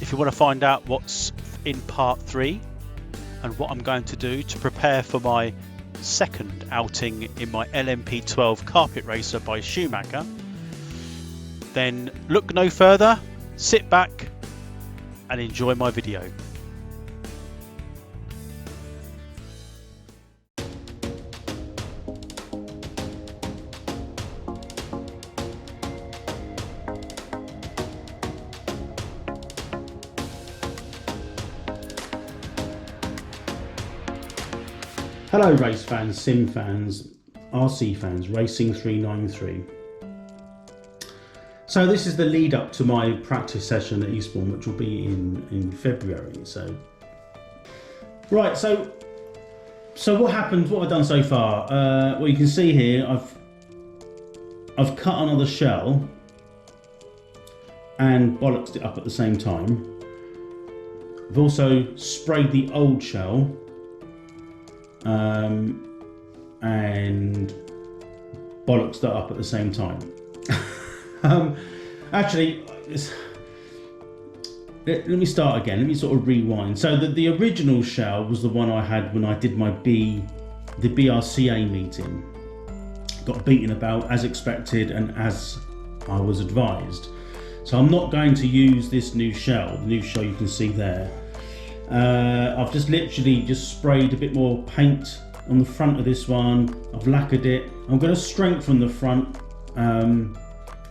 if you want to find out what's in part 3 and what I'm going to do to prepare for my second outing in my LMP12 carpet racer by Schumacher, then look no further, sit back and enjoy my video. Hello race fans, sim fans, RC fans, Racing 393. So this is the lead up to my practice session at Eastbourne, which will be in February. So what happened, what I've done so far? Well, you can see here, I've cut another shell and bollocksed it up at the same time. I've also sprayed the old shell and bollocks that up at the same time. Actually, let me start again. Let me sort of rewind. So the original shell was the one I had when I did my the BRCA meeting. Got beaten about as expected and as I was advised. So I'm not going to use this new shell. The new shell you can see there. I've just literally sprayed a bit more paint on the front of this one. I've lacquered it. I'm going to strengthen the front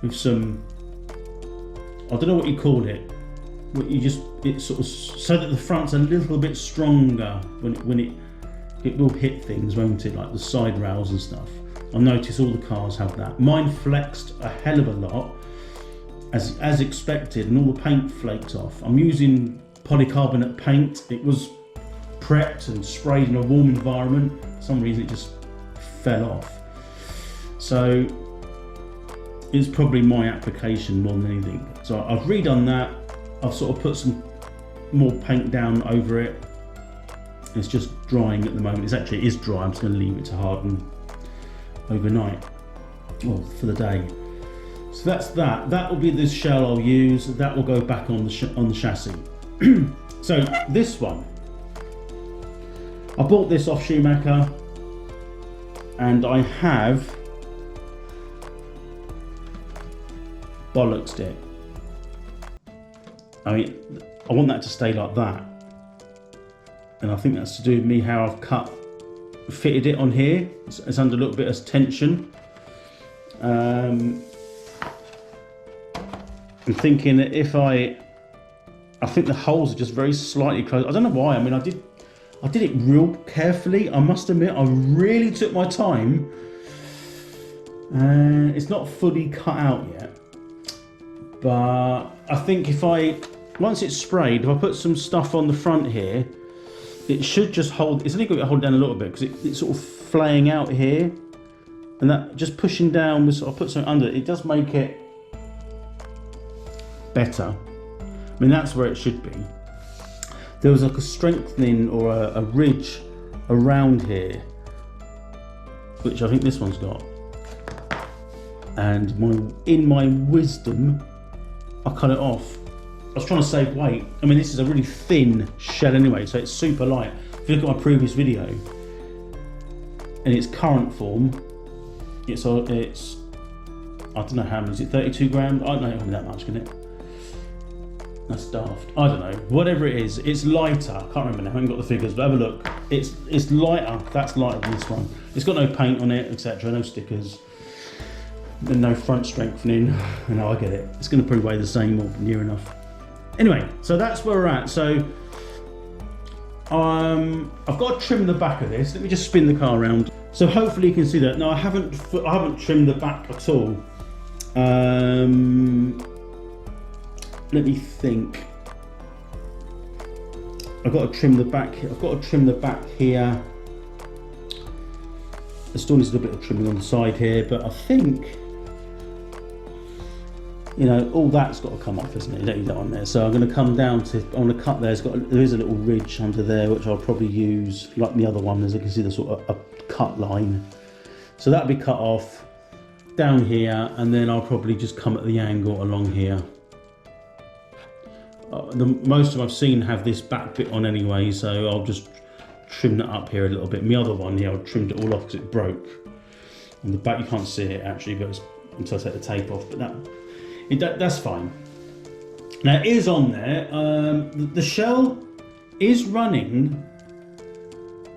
with some, I don't know what you call it. It's sort of so that the front's a little bit stronger when it will hit things, won't it? Like the side rails and stuff. I notice all the cars have that. Mine flexed a hell of a lot, as expected, and all the paint flaked off. I'm using polycarbonate paint. It was prepped and sprayed in a warm environment. For some reason it just fell off. So it's probably my application more than anything. So I've redone that. I've sort of put some more paint down over it. It's just drying at the moment. It is dry. I'm just going to leave it to harden overnight, or for the day. So that's that. That will be the shell I'll use. That will go back on the chassis. So this one, I bought this off Schumacher, and I have bollocksed it. I mean, I want that to stay like that, and I think that's to do with me how I've fitted it on here. It's under a little bit of tension. I'm thinking that if I think the holes are just very slightly closed. I don't know why. I mean, I did it real carefully. I must admit, I really took my time. It's not fully cut out yet, but I think once it's sprayed, if I put some stuff on the front here, it should just hold. It's only got to hold down a little bit because it's sort of flaying out here, and that just pushing down. I'll put something under it. It does make it better. I mean, that's where it should be. There was like a strengthening or a ridge around here, which I think this one's got. And in my wisdom, I cut it off. I was trying to save weight. I mean, this is a really thin shell anyway, so it's super light. If you look at my previous video, in its current form, it's I don't know how many, is it 32 grams? I don't know, it can't be that much, can it? That's daft. I don't know. Whatever it is, it's lighter. I can't remember now. I haven't got the figures, but have a look. It's lighter. That's lighter than this one. It's got no paint on it, etc. No stickers. And no front strengthening. No, I get it. It's going to probably weigh the same or near enough. Anyway, so that's where we're at. So I've got to trim the back of this. Let me just spin the car around. So hopefully you can see that. No, I haven't trimmed the back at all. Let me think. I've got to trim the back. I've got to trim the back here. There still needs a little bit of trimming on the side here, but I think, you know, all that's got to come off, isn't it? You don't need that on there. So I'm going to come down to, I want to cut there. There is a little ridge under there, which I'll probably use like the other one. As you can see, there's sort of a cut line. So that'll be cut off down here, and then I'll probably just come at the angle along here. most of them I've seen have this back bit on anyway, so I'll just trim that up here a little bit. My other one here, I trimmed it all off because it broke. On the back you can't see it actually, but it's, until I take the tape off, but that's fine. Now it is on there. The shell is running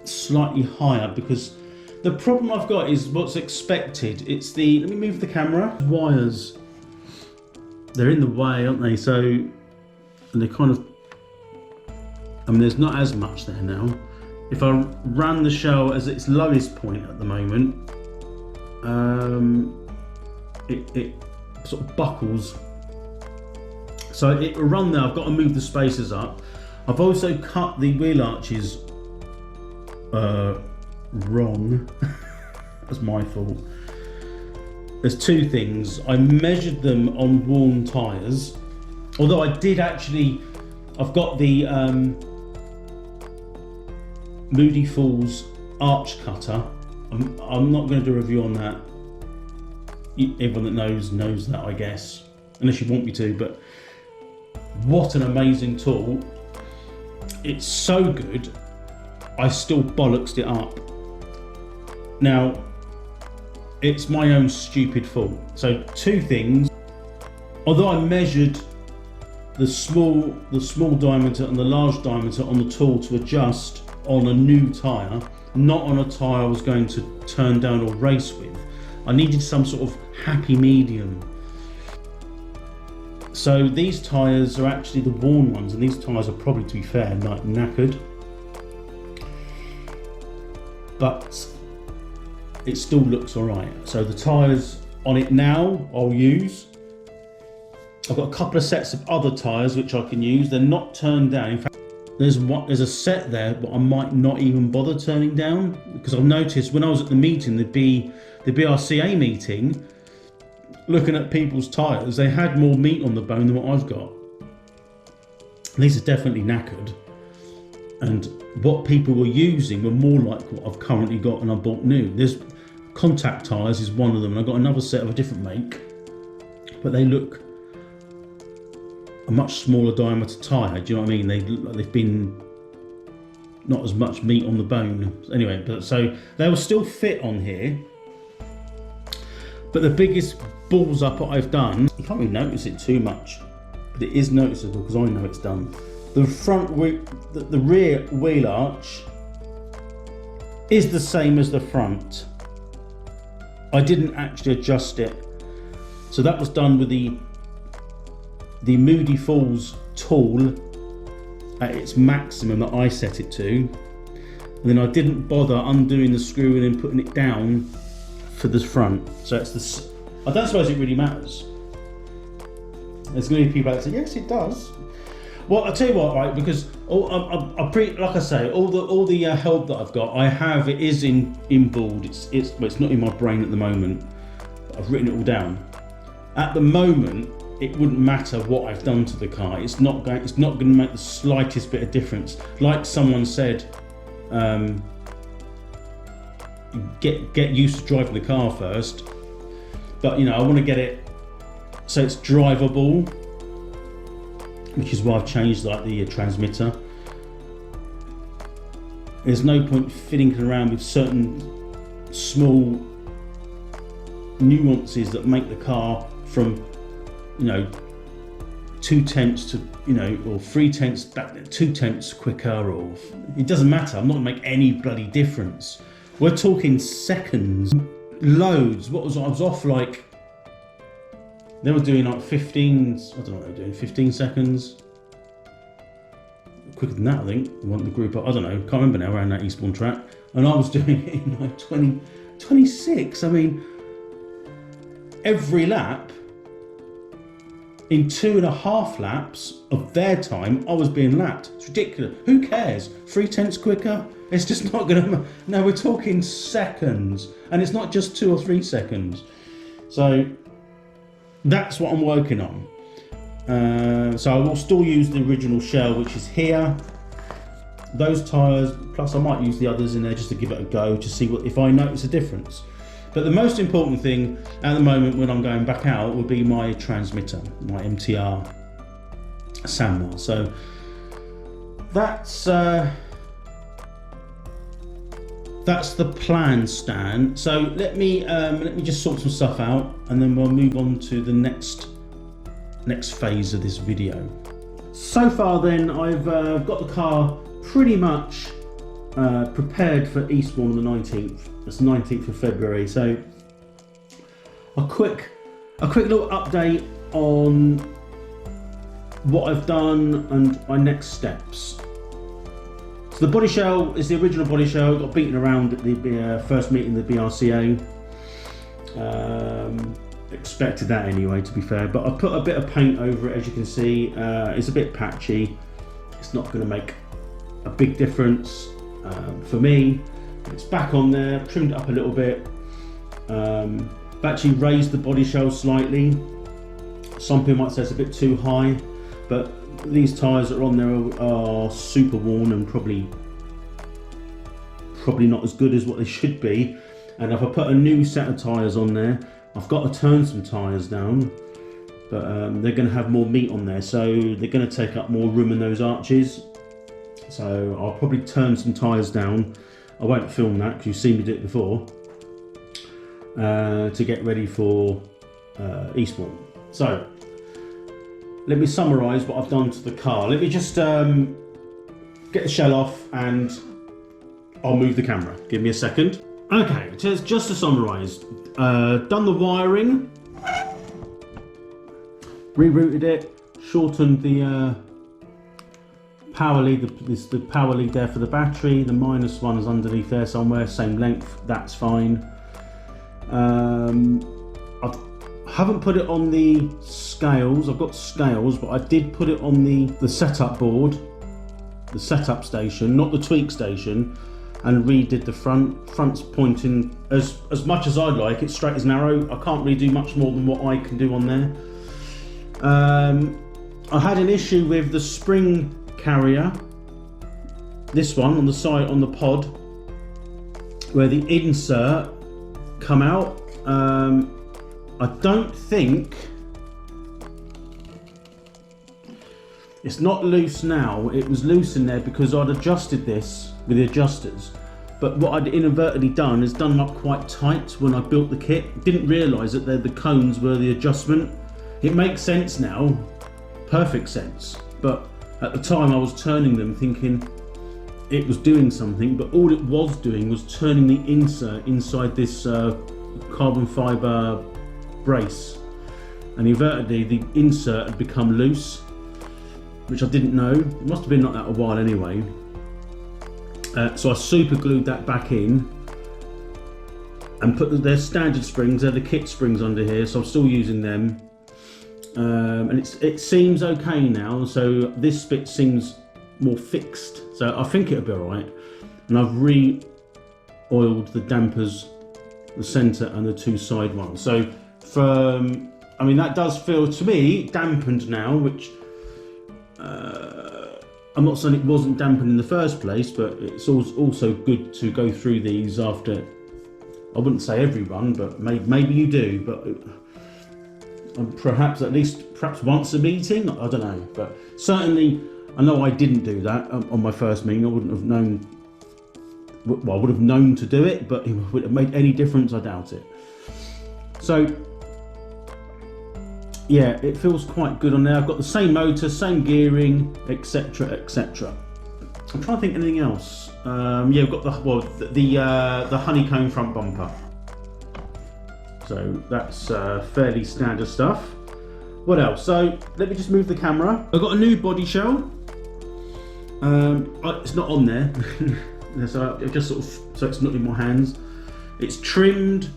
slightly higher because the problem I've got is what's expected. It's the, let me move the camera. Wires, they're in the way, aren't they? So, and they kind of, I mean, there's not as much there now. If I ran the shell as its lowest point at the moment, it sort of buckles. So it will run there. I've got to move the spacers up. I've also cut the wheel arches wrong. That's my fault. There's two things. I measured them on worn tyres, although I did actually, I've got the Moody Falls arch cutter. I'm not going to do a review on that. Everyone that knows that, I guess, unless you want me to, but what an amazing tool. It's so good, I still bollocksed it up. Now, it's my own stupid fault. So two things. Although I measured the small diameter and the large diameter on the tool to adjust on a new tyre, not on a tyre I was going to turn down or race with, I needed some sort of happy medium. So these tyres are actually the worn ones, and these tyres are probably, to be fair, like knackered. But it still looks alright. So the tyres on it now I'll use. I've got a couple of sets of other tyres which I can use. They're not turned down. In fact, there's a set there but I might not even bother turning down, because I've noticed when I was at the meeting, the BRCA meeting, looking at people's tyres, they had more meat on the bone than what I've got. These are definitely knackered, and what people were using were more like what I've currently got and I bought new. There's contact tyres is one of them, and I've got another set of a different make, but they look a much smaller diameter tyre. Do you know what I mean? They've been not as much meat on the bone. Anyway, but so they will still fit on here. But the biggest balls up what I've done, you can't really notice it too much, but it is noticeable because I know it's done. The front wheel, the rear wheel arch is the same as the front. I didn't actually adjust it. So that was done with the Moody Falls tool at its maximum that I set it to. And then I didn't bother undoing the screw and then putting it down for the front. So it's this, I don't suppose it really matters. There's going to be people that say, yes, it does. Well, I'll tell you what, right, because like I say, all the help that I've got, I have, it is in board. It's not in my brain at the moment. But I've written it all down. At the moment, it wouldn't matter what I've done to the car. It's not going to make the slightest bit of difference. Like someone said, get used to driving the car first. But you know, I want to get it so it's drivable, which is why I've changed like the transmitter. There's no point fiddling around with certain small nuances that make the car from, you know, 2/10 to, you know, or 3/10 back, 2/10 quicker, or it doesn't matter. I'm not gonna make any bloody difference. We're talking seconds, loads. I was off like, they were doing like 15, I don't know what they were doing, 15 seconds. Quicker than that, I think. I want the group up, I don't know, can't remember now, around that Eastbourne track. And I was doing it in like 26. I mean, every lap, in 2.5 laps of their time, I was being lapped. It's ridiculous. Who cares? 3/10 quicker? It's just not gonna, no, we're talking seconds. And it's not just 2 or 3 seconds. So that's what I'm working on. So I will still use the original shell, which is here. Those tyres, plus I might use the others in there just to give it a go, to see if I notice a difference. But the most important thing at the moment when I'm going back out would be my transmitter, my MTR. Sanmar. So that's the plan, Stan. So let me just sort some stuff out, and then we'll move on to the next phase of this video. So far then, I've got the car pretty much prepared for Eastbourne on the 19th. It's the 19th of February. So a quick little update on what I've done and my next steps. So the body shell is the original body shell. Got beaten around at the first meeting of the BRCA. Expected that anyway, to be fair, but I put a bit of paint over it. As you can see, it's a bit patchy. It's not going to make a big difference for me. It's back on there, trimmed it up a little bit. I've actually raised the body shell slightly. Some people might say it's a bit too high, but these tyres that are on there are super worn and probably not as good as what they should be. And if I put a new set of tyres on there, I've got to turn some tyres down, but they're going to have more meat on there, so they're going to take up more room in those arches. So I'll probably turn some tyres down. I won't film that because you've seen me do it before, to get ready for Eastbourne. So let me summarise what I've done to the car. Let me just get the shell off and I'll move the camera. Give me a second. Okay, just to summarise, done the wiring, rerouted it, shortened the power lead. This the power lead there for the battery. The minus one is underneath there somewhere, same length. That's fine. I haven't put it on the scales. I've got scales, but I did put it on the setup board, the setup station, not the tweak station, and redid the front's pointing as much as I'd like. It's straight as an arrow. I can't really do much more than what I can do on there. I had an issue with the spring carrier, this one on the side on the pod, where the insert come out. I don't think it's not loose now. It was loose in there because I'd adjusted this with the adjusters, but what I'd inadvertently done is done them up quite tight when I built the kit. Didn't realise that the cones were the adjustment. It makes sense now, perfect sense, but at the time I was turning them thinking it was doing something, but all it was doing was turning the insert inside this carbon fibre brace, and inadvertently the insert had become loose, which I didn't know. It must have been like that a while anyway. So I super glued that back in and put their standard springs, they're the kit springs under here, so I'm still using them. And it seems okay now, so this bit seems more fixed, so I think it'll be alright. And I've re-oiled the dampers, the centre and the two side ones. So I mean, that does feel to me dampened now, which I'm not saying it wasn't dampened in the first place, but it's also good to go through these after, I wouldn't say every run, but maybe you do, but perhaps once a meeting, I don't know. But certainly I know I didn't do that on my first meeting. I wouldn't have known, well, I would have known to do it, but it would have made any difference, I doubt it. So yeah, it feels quite good on there. I've got the same motor, same gearing, etc, etc. I'm trying to think anything else. Yeah, I've got the honeycomb front bumper. So that's fairly standard stuff. What else? So let me just move the camera. I've got a new body shell. It's not on there. So it just sort of, so it's not in my hands. It's trimmed.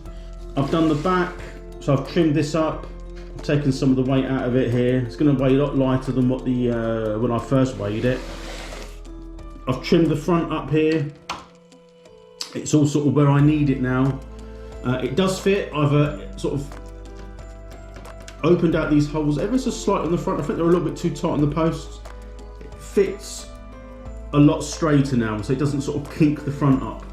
I've done the back, so I've trimmed this up. Taken some of the weight out of it here. It's going to weigh a lot lighter than what the when I first weighed it. I've trimmed the front up here. It's all sort of where I need it now. It does fit. I've sort of opened out these holes ever so slightly on the front. I think they're a little bit too tight on the posts. It fits a lot straighter now, so it doesn't sort of kink the front up.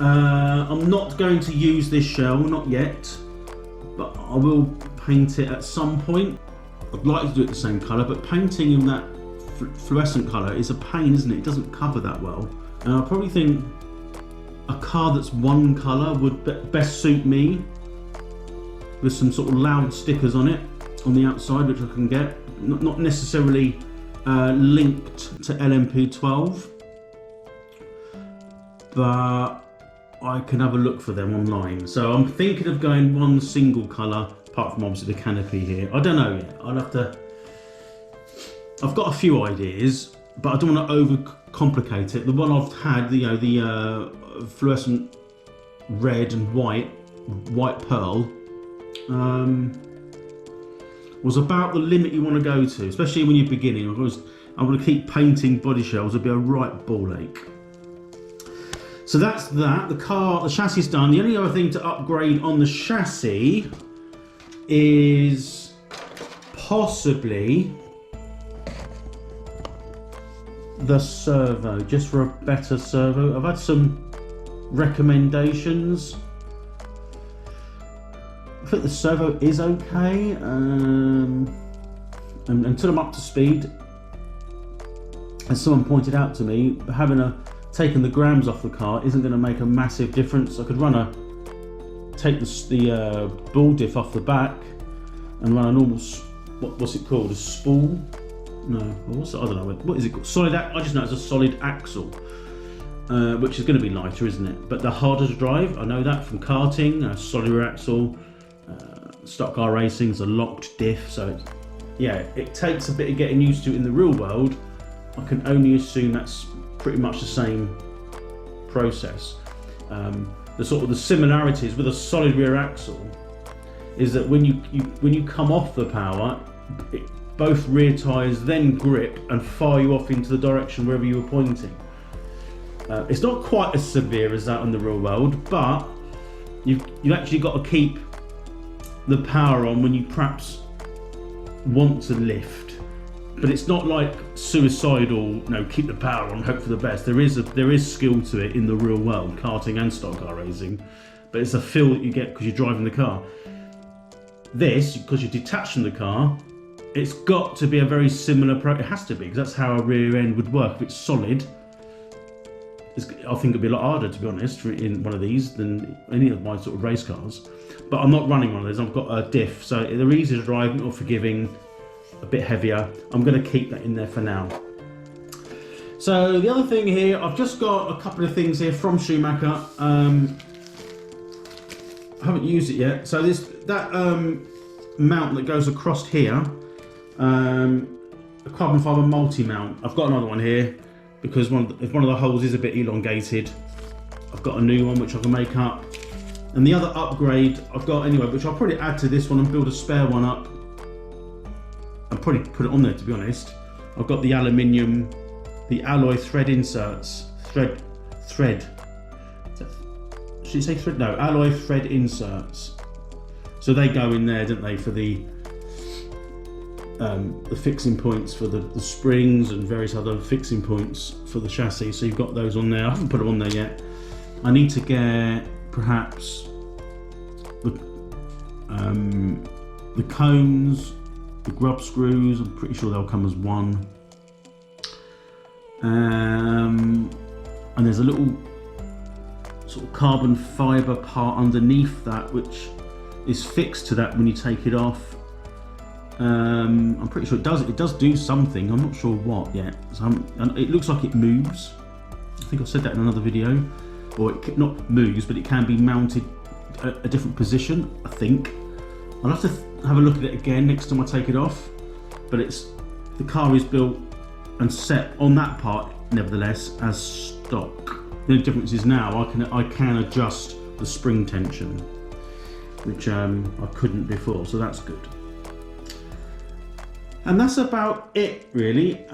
I'm not going to use this shell, not yet, but I will paint it at some point. I'd like to do it the same colour, but painting in that fluorescent colour is a pain, isn't it? It doesn't cover that well. And I probably think a car that's one colour would best suit me, with some sort of loud stickers on it on the outside, which I can get, not necessarily linked to LMP12, but I can have a look for them online. So I'm thinking of going one single colour, apart from obviously the canopy here. I don't know yet. I've got a few ideas, but I don't want to overcomplicate it. The one I've had, the fluorescent red and white pearl, was about the limit you want to go to, especially when you're beginning. I want to keep painting body shells. It'll be a right ball ache. So that's that. The chassis is done. The only other thing to upgrade on the chassis is possibly the servo, just for a better servo. I've had some recommendations. I think the servo is okay, and until I'm up to speed, as someone pointed out to me, taking the grams off the car isn't going to make a massive difference. I could take the ball diff off the back and run a normal, what's it called, a spool? No, I don't know, what is it called? I just know it's a solid axle, which is going to be lighter, isn't it? But they're harder to drive, I know that from karting. Solid rear axle, stock car racing is a locked diff, so it takes a bit of getting used to in the real world. I can only assume that's pretty much the same process. The similarities with a solid rear axle is that when you come off the power, both rear tyres then grip and fire you off into the direction wherever you were pointing. It's not quite as severe as that in the real world, but you've actually got to keep the power on when you perhaps want to lift. But it's not like suicidal, keep the power on, hope for the best. There is skill to it in the real world, karting and stock car racing, but it's a feel that you get because you're driving the car. This, because you're detached from the car, it's got to be a very similar it has to be, because that's how a rear end would work. If it's solid, I think it'd be a lot harder, to be honest, in one of these than any of my sort of race cars. But I'm not running one of those. I've got a diff, so they're easy to drive, not forgiving, a bit heavier. I'm going to keep that in there for now. So the other thing here, I've just got a couple of things here from Schumacher. I haven't used it yet. So that mount that goes across here, a carbon fibre multi-mount. I've got another one here because if one of the holes is a bit elongated, I've got a new one which I can make up. And the other upgrade I've got anyway, which I'll probably add to this one and build a spare one up. I'll probably put it on there, to be honest. I've got the aluminium, the alloy thread inserts. Thread. Should you say thread? No, alloy thread inserts. So they go in there, don't they, for the fixing points for the springs and various other fixing points for the chassis. So you've got those on there. I haven't put them on there yet. I need to get perhaps the cones, the grub screws. I'm pretty sure they'll come as one. And there's a little sort of carbon fibre part underneath that which is fixed to that when you take it off. I'm pretty sure it does do something. I'm not sure what yet. So it looks like it moves. I think I've said that in another video. Or it not moves, but it can be mounted at a different position, I think. I'll have to have a look at it again next time I take it off. But the car is built and set on that part, nevertheless, as stock. The only difference is now I can adjust the spring tension, which I couldn't before, so that's good. And that's about it, really.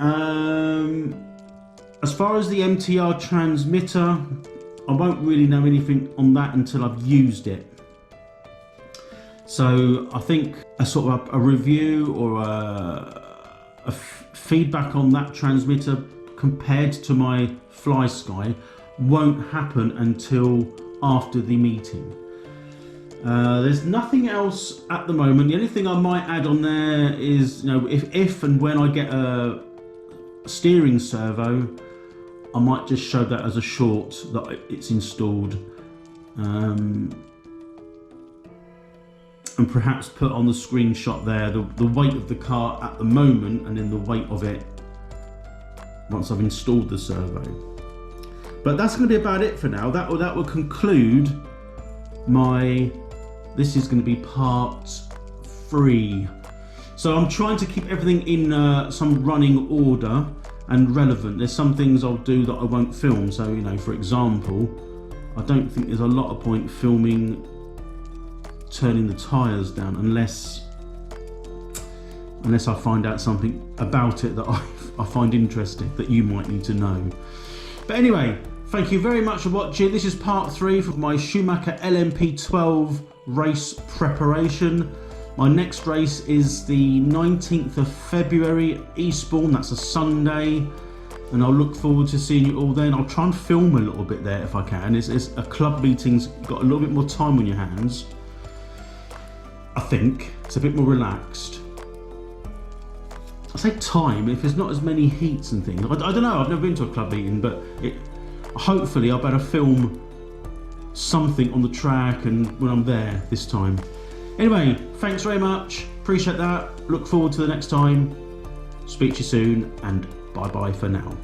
As far as the MTR transmitter, I won't really know anything on that until I've used it. So I think a sort of a review or a feedback on that transmitter compared to my FlySky won't happen until after the meeting. There's nothing else at the moment. The only thing I might add on there is, you know, if and when I get a steering servo, I might just show that as a short that it's installed, and perhaps put on the screenshot there the weight of the car at the moment, and then the weight of it once I've installed the servo. But that's going to be about it for now. That will conclude my. This is going to be part 3. So I'm trying to keep everything in some running order and relevant. There's some things I'll do that I won't film. So, you know, for example, I don't think there's a lot of point filming turning the tyres down unless I find out something about it that I find interesting that you might need to know. But anyway, thank you very much for watching. This is part 3 for my Schumacher LMP12 race preparation. My next race is the 19th of February, Eastbourne. That's a Sunday, and I'll look forward to seeing you all then. I'll try and film a little bit there if I can. It's a club meeting's got a little bit more time on your hands. I think it's a bit more relaxed. I say time if there's not as many heats and things. I don't know. I've never been to a club meeting, but hopefully I'll better film something on the track and when I'm there this time. Anyway, thanks very much. Appreciate that. Look forward to the next time. Speak to you soon, and bye bye for now.